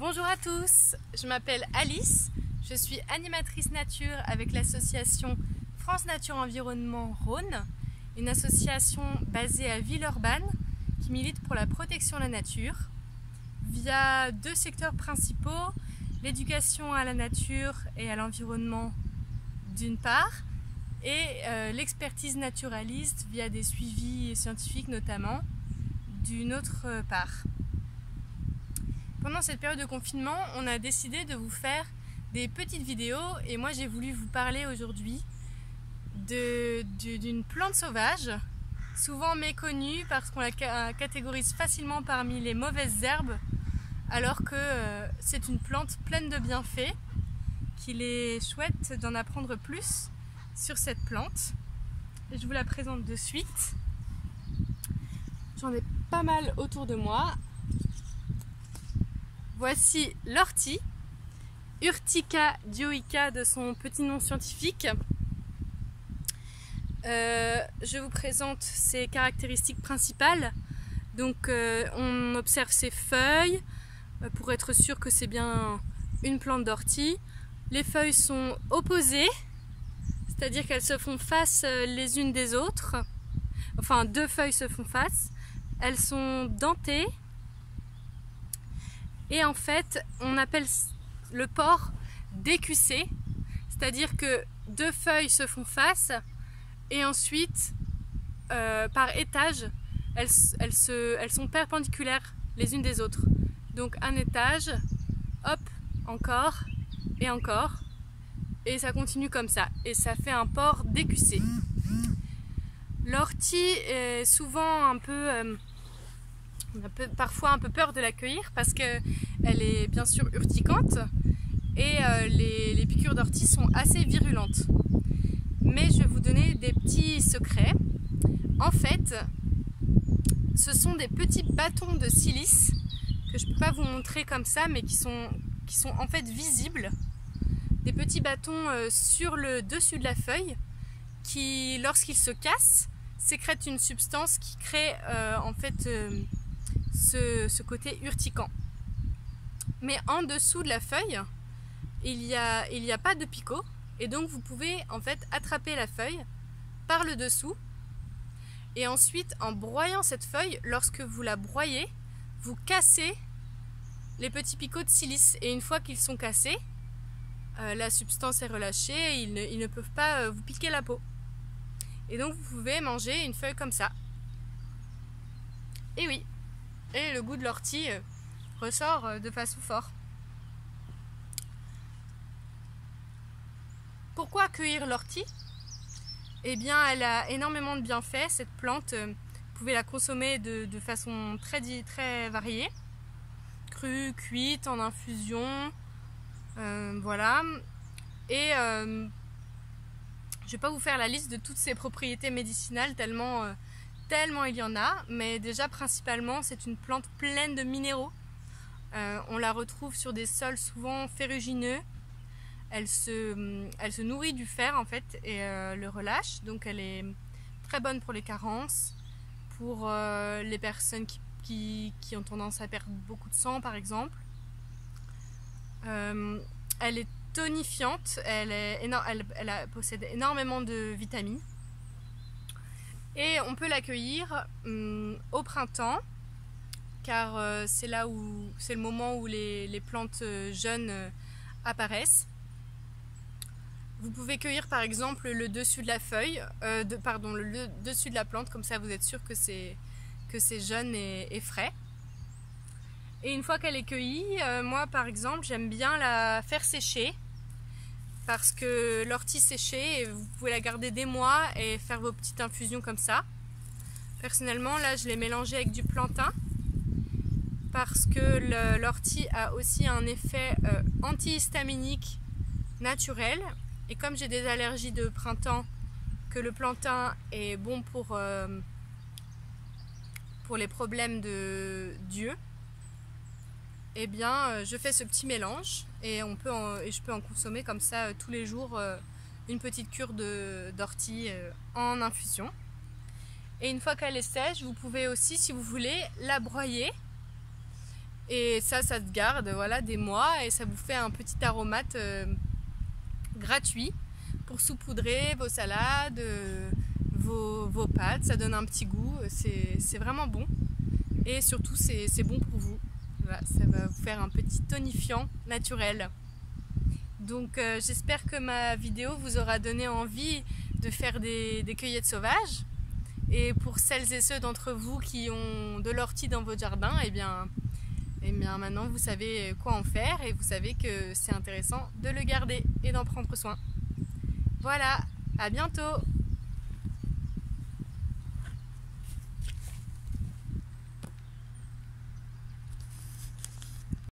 Bonjour à tous, je m'appelle Alice, je suis animatrice nature avec l'association France Nature Environnement Rhône, une association basée à Villeurbanne qui milite pour la protection de la nature via deux secteurs principaux, l'éducation à la nature et à l'environnement d'une part et l'expertise naturaliste via des suivis scientifiques notamment d'une autre part. Pendant cette période de confinement, on a décidé de vous faire des petites vidéos et moi j'ai voulu vous parler aujourd'hui d'une plante sauvage, souvent méconnue parce qu'on la catégorise facilement parmi les mauvaises herbes, alors que c'est une plante pleine de bienfaits, qu'il est chouette d'en apprendre plus sur cette plante. Et je vous la présente de suite. J'en ai pas mal autour de moi. Voici l'ortie, Urtica dioica de son petit nom scientifique. Je vous présente ses caractéristiques principales. Donc on observe ses feuilles pour être sûr que c'est bien une plante d'ortie. Les feuilles sont opposées, c'est-à-dire qu'elles se font face les unes des autres. Enfin, deux feuilles se font face. Elles sont dentées. Et en fait, on appelle le port décussé, c'est-à-dire que deux feuilles se font face et ensuite, par étage, elles sont perpendiculaires les unes des autres. Donc un étage, hop, encore, et ça continue comme ça. Et ça fait un port décussé. L'ortie est souvent un peu... on a parfois un peu peur de l'accueillir parce qu'elle est bien sûr urticante et les piqûres d'ortie sont assez virulentes. Mais je vais vous donner des petits secrets. En fait, ce sont des petits bâtons de silice que je ne peux pas vous montrer comme ça, mais qui sont en fait visibles. Des petits bâtons sur le dessus de la feuille qui, lorsqu'ils se cassent, sécrètent une substance qui crée en fait ce côté urticant. Mais en dessous de la feuille, il y a pas de picot et donc vous pouvez en fait attraper la feuille par le dessous et ensuite en broyant cette feuille, lorsque vous la broyez, vous cassez les petits picots de silice et une fois qu'ils sont cassés, la substance est relâchée et ils ne peuvent pas vous piquer la peau. Et donc vous pouvez manger une feuille comme ça. Et oui, et le goût de l'ortie ressort de façon forte. Pourquoi cueillir l'ortie? Eh bien, elle a énormément de bienfaits, cette plante. Vous pouvez la consommer de façon très variée. Crue, cuite, en infusion, voilà. Et je ne vais pas vous faire la liste de toutes ses propriétés médicinales tellement il y en a, mais déjà principalement c'est une plante pleine de minéraux. On la retrouve sur des sols souvent ferrugineux. Elle se nourrit du fer en fait et le relâche, donc elle est très bonne pour les carences, pour les personnes qui ont tendance à perdre beaucoup de sang par exemple. Elle est tonifiante, elle possède énormément de vitamines. Et on peut l'accueillir au printemps, car c'est le moment où les plantes jeunes apparaissent. Vous pouvez cueillir par exemple le dessus de la feuille, le dessus de la plante, comme ça vous êtes sûr que c'est jeune et frais. Et une fois qu'elle est cueillie, moi par exemple j'aime bien la faire sécher, parce que l'ortie séchée, vous pouvez la garder des mois et faire vos petites infusions comme ça. Personnellement, là, je l'ai mélangée avec du plantain parce que l'ortie a aussi un effet antihistaminique naturel. Et comme j'ai des allergies de printemps, que le plantain est bon pour les problèmes d'yeux, eh bien, je fais ce petit mélange et je peux en consommer comme ça tous les jours une petite cure d'ortie en infusion. Et une fois qu'elle est sèche, vous pouvez aussi, si vous voulez, la broyer Et ça se garde voilà, des mois et ça vous fait un petit aromate gratuit pour saupoudrer vos salades, vos pâtes. Ça donne un petit goût, c'est vraiment bon. Et surtout, c'est bon pour vous. Voilà, ça va vous faire un petit tonifiant naturel. Donc j'espère que ma vidéo vous aura donné envie de faire des cueillettes sauvages. Et pour celles et ceux d'entre vous qui ont de l'ortie dans votre jardin, eh bien maintenant vous savez quoi en faire et vous savez que c'est intéressant de le garder et d'en prendre soin. Voilà, à bientôt!